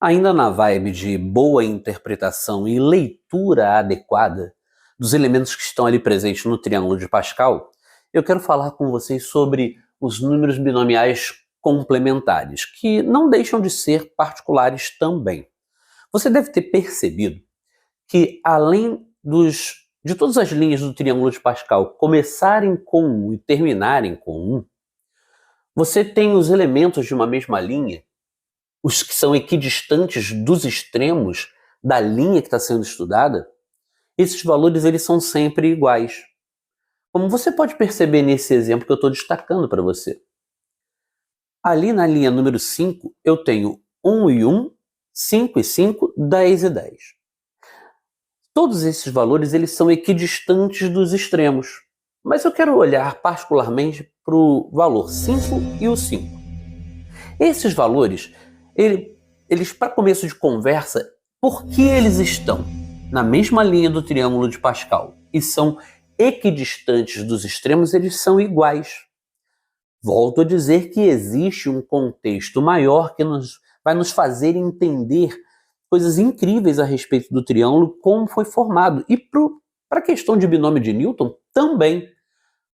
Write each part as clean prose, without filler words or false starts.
Ainda na vibe de boa interpretação e leitura adequada dos elementos que estão ali presentes no triângulo de Pascal, eu quero falar com vocês sobre os números binomiais complementares, que não deixam de ser particulares também. Você deve ter percebido que, além de todas as linhas do triângulo de Pascal começarem com 1 e terminarem com 1, você tem os elementos de uma mesma linha, os que são equidistantes dos extremos da linha que está sendo estudada, esses valores eles são sempre iguais. Como você pode perceber nesse exemplo que eu estou destacando para você. Ali na linha número 5, eu tenho 1 e 1, 5 e 5, 10 e 10. Todos esses valores eles são equidistantes dos extremos, mas eu quero olhar particularmente para o valor 5 e o 5. Esses valores, eles para começo de conversa, por que eles estão na mesma linha do triângulo de Pascal e são equidistantes dos extremos, eles são iguais. Volto a dizer que existe um contexto maior que vai nos fazer entender coisas incríveis a respeito do triângulo, como foi formado. E para a questão de binômio de Newton, também.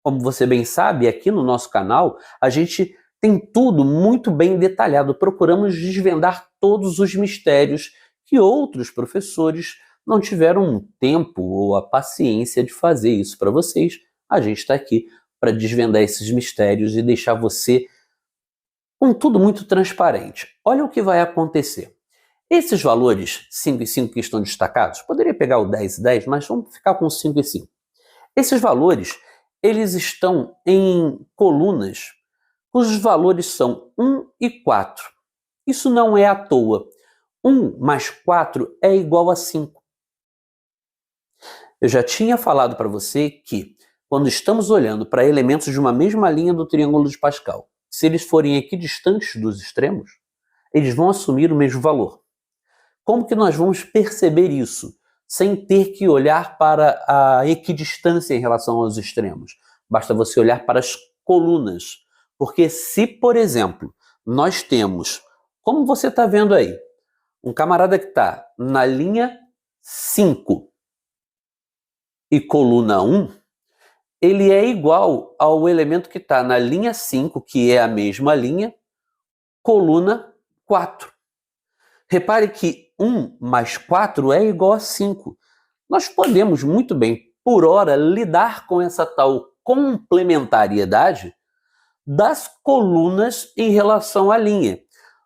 Como você bem sabe, aqui no nosso canal, a gente tem tudo muito bem detalhado. Procuramos desvendar todos os mistérios que outros professores não tiveram o tempo ou a paciência de fazer isso para vocês. A gente está aqui para desvendar esses mistérios e deixar você com tudo muito transparente. Olha o que vai acontecer. Esses valores 5 e 5 que estão destacados, poderia pegar o 10 e 10, mas vamos ficar com 5 e 5. Esses valores, eles estão em colunas cujos valores são 1 e 4. Isso não é à toa. 1 mais 4 é igual a 5. Eu já tinha falado para você que, quando estamos olhando para elementos de uma mesma linha do triângulo de Pascal, se eles forem equidistantes dos extremos, eles vão assumir o mesmo valor. Como que nós vamos perceber isso, sem ter que olhar para a equidistância em relação aos extremos? Basta você olhar para as colunas. Porque se, por exemplo, nós temos, como você está vendo aí, um camarada que está na linha 5 e coluna 1, ele é igual ao elemento que está na linha 5, que é a mesma linha, coluna 4. Repare que 1 mais 4 é igual a 5. Nós podemos muito bem, por hora, lidar com essa tal complementariedade das colunas em relação à linha.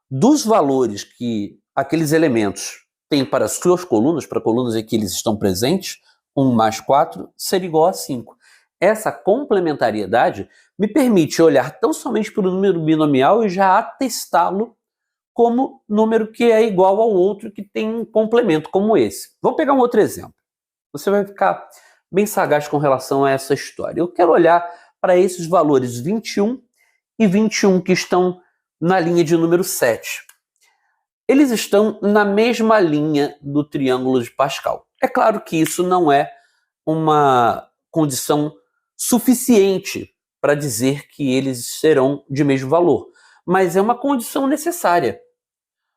Dos valores que aqueles elementos têm para as suas colunas, para colunas em que eles estão presentes, 1 mais 4 ser igual a 5. Essa complementariedade me permite olhar tão somente para o número binomial e já atestá-lo como número que é igual ao outro que tem um complemento como esse. Vamos pegar um outro exemplo. Você vai ficar bem sagaz com relação a essa história. Eu quero olhar para esses valores 21 e 21 que estão na linha de número 7. Eles estão na mesma linha do triângulo de Pascal. É claro que isso não é uma condição suficiente para dizer que eles serão de mesmo valor, mas é uma condição necessária.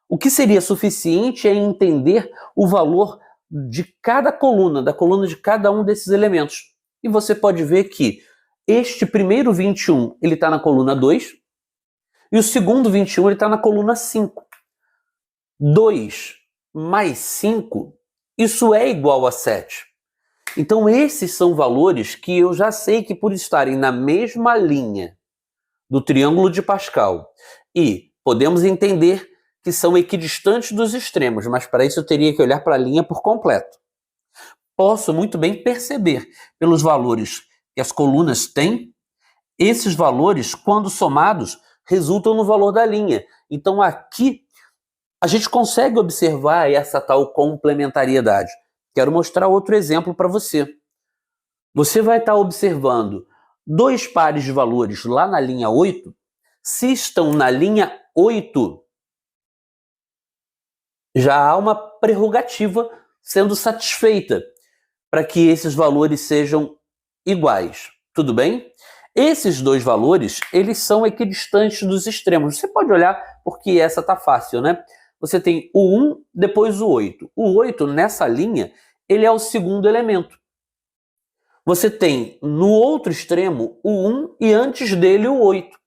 O que seria suficiente é entender o valor de cada coluna, da coluna de cada um desses elementos. E você pode ver que este primeiro 21 ele está na coluna 2 e o segundo 21 ele está na coluna 5. 2 mais 5, isso é igual a 7. Então esses são valores que eu já sei que, por estarem na mesma linha do triângulo de Pascal, e podemos entender que são equidistantes dos extremos, mas para isso eu teria que olhar para a linha por completo. Posso muito bem perceber pelos valores que as colunas têm, esses valores, quando somados, resultam no valor da linha. Então aqui a gente consegue observar essa tal complementariedade. Quero mostrar outro exemplo para você. Você vai estar observando dois pares de valores lá na linha 8. Se estão na linha 8, já há uma prerrogativa sendo satisfeita para que esses valores sejam iguais. Tudo bem? Esses dois valores, eles são equidistantes dos extremos. Você pode olhar, porque essa tá fácil, né? você tem o 1, depois o 8. O 8, nessa linha, ele é o segundo elemento. Você tem no outro extremo o 1 e antes dele o 8.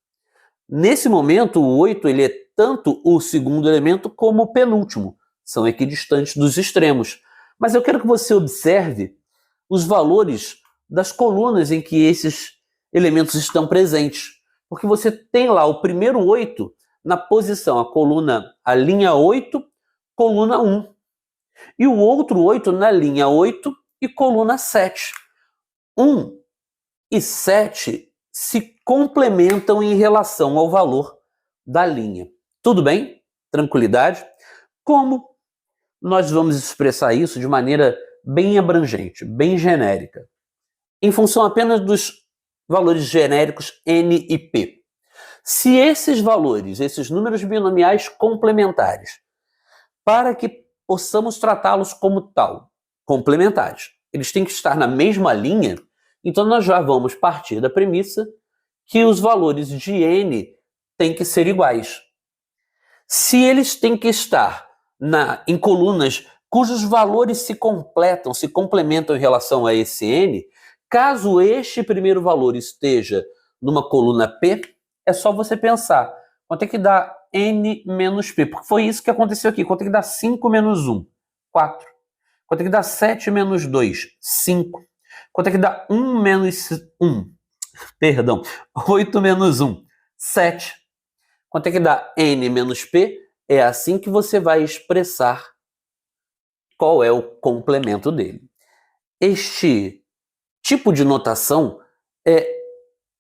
Nesse momento, o 8 ele é tanto o segundo elemento como o penúltimo. São equidistantes dos extremos. Mas eu quero que você observe os valores das colunas em que esses elementos estão presentes. Porque você tem lá o primeiro 8 na posição, a linha 8, coluna 1. E o outro 8 na linha 8 e coluna 7. 1 e 7 se complementam em relação ao valor da linha. Tudo bem? Tranquilidade? Como nós vamos expressar isso de maneira bem abrangente, bem genérica, em função apenas dos valores genéricos n e p. Se esses valores, esses números binomiais complementares, para que possamos tratá-los como tal, complementares, eles têm que estar na mesma linha, então nós já vamos partir da premissa que os valores de n têm que ser iguais. Se eles têm que estar em colunas cujos valores se complementam em relação a esse n, caso este primeiro valor esteja numa coluna P, é só você pensar, quanto é que dá n menos p? Porque foi isso que aconteceu aqui. Quanto é que dá 5 menos 1? 4. Quanto é que dá 7 menos 2? 5. Quanto é que dá 1 menos 1? Perdão, 8 menos 1? 7. Quanto é que dá n menos p? É assim que você vai expressar qual é o complemento dele. Este tipo de notação é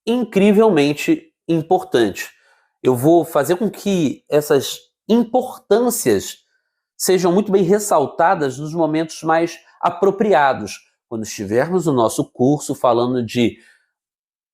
incrivelmente importante. Eu vou fazer com que essas importâncias sejam muito bem ressaltadas nos momentos mais apropriados, quando estivermos no nosso curso falando de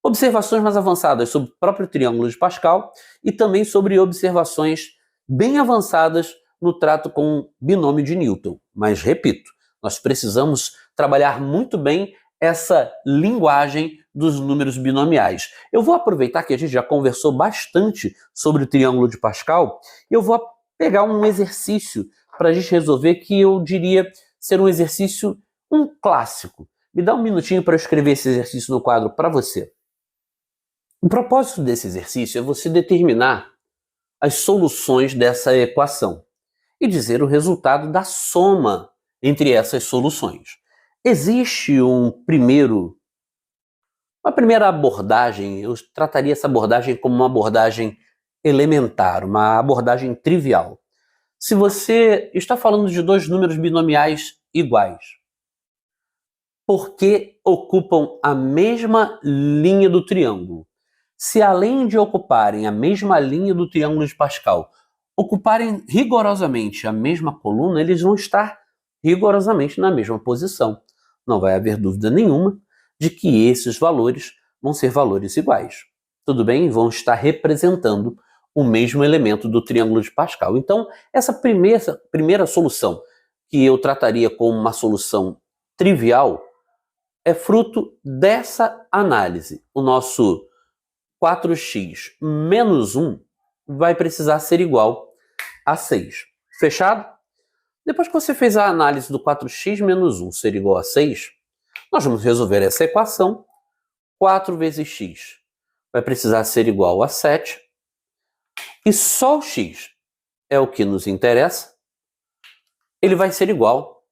observações mais avançadas sobre o próprio triângulo de Pascal e também sobre observações bem avançadas no trato com o binômio de Newton. Mas, repito, nós precisamos trabalhar muito bem essa linguagem dos números binomiais. Eu vou aproveitar que a gente já conversou bastante sobre o triângulo de Pascal e eu vou pegar um exercício para a gente resolver que eu diria ser um exercício, um clássico. Me dá um minutinho para eu escrever esse exercício no quadro para você. O propósito desse exercício é você determinar as soluções dessa equação e dizer o resultado da soma entre essas soluções. Existe uma primeira abordagem, eu trataria essa abordagem como uma abordagem elementar, uma abordagem trivial. Se você está falando de dois números binomiais iguais, por que ocupam a mesma linha do triângulo? Se além de ocuparem a mesma linha do triângulo de Pascal, ocuparem rigorosamente a mesma coluna, eles vão estar rigorosamente na mesma posição. Não vai haver dúvida nenhuma de que esses valores vão ser valores iguais. Tudo bem? Vão estar representando o mesmo elemento do triângulo de Pascal. Então, essa primeira solução, que eu trataria como uma solução trivial, é fruto dessa análise. O nosso 4x menos 1 vai precisar ser igual a 6. Fechado? Depois que você fez a análise do 4x menos 1 ser igual a 6, nós vamos resolver essa equação. 4 vezes x vai precisar ser igual a 7. E só o x é o que nos interessa. Ele vai ser igual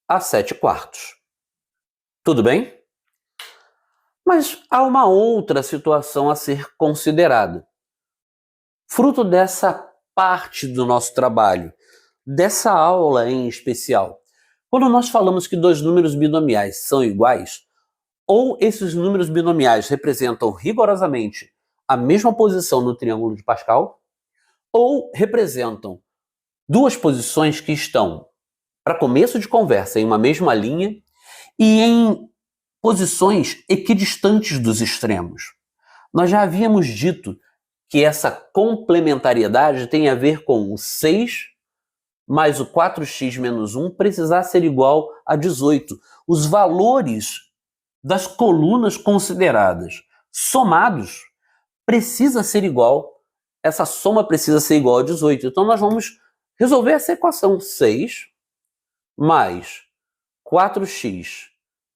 a 7/4. Tudo bem? Mas há uma outra situação a ser considerada. Fruto dessa parte do nosso trabalho, dessa aula em especial, quando nós falamos que dois números binomiais são iguais, ou esses números binomiais representam rigorosamente a mesma posição no triângulo de Pascal, ou representam duas posições que estão, para começo de conversa, em uma mesma linha e em posições equidistantes dos extremos. Nós já havíamos dito que essa complementariedade tem a ver com o 6 mais o 4x menos 1 precisar ser igual a 18. Os valores das colunas consideradas somados precisa ser igual essa soma precisa ser igual a 18. Então nós vamos resolver essa equação. 6 mais 4x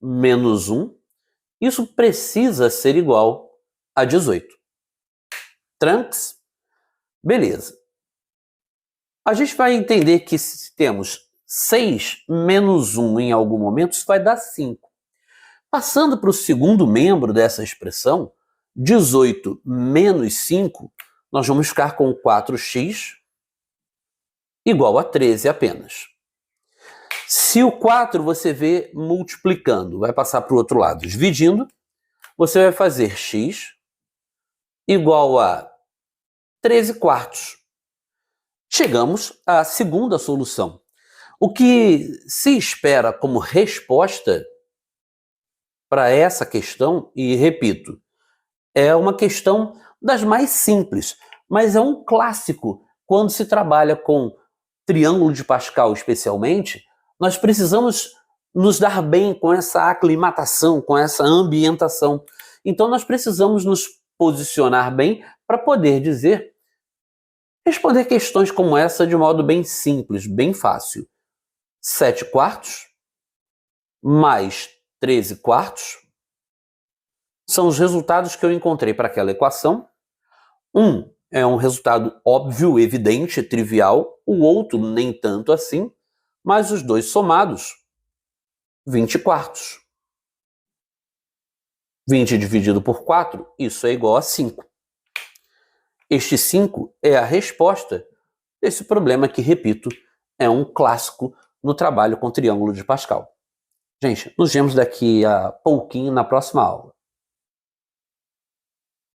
menos 1. Isso precisa ser igual a 18. Tranks? Beleza. A gente vai entender que se temos 6 menos 1 em algum momento, isso vai dar 5. Passando para o segundo membro dessa expressão, 18 menos 5, nós vamos ficar com 4x igual a 13 apenas. Se o 4 você vê multiplicando, vai passar para o outro lado, dividindo, você vai fazer x igual a 13 quartos. Chegamos à segunda solução. O que se espera como resposta para essa questão, e repito, é uma questão das mais simples, mas é um clássico quando se trabalha com triângulo de Pascal especialmente. Nós precisamos nos dar bem com essa aclimatação, com essa ambientação. Então nós precisamos nos posicionar bem para poder responder questões como essa de modo bem simples, bem fácil. 7 quartos mais 13 quartos são os resultados que eu encontrei para aquela equação. Um é um resultado óbvio, evidente, trivial, o outro nem tanto assim, mas os dois somados, 20 quartos. 20 dividido por 4, isso é igual a 5. Este 5 é a resposta desse problema que, repito, é um clássico no trabalho com triângulo de Pascal. Gente, nos vemos daqui a pouquinho na próxima aula.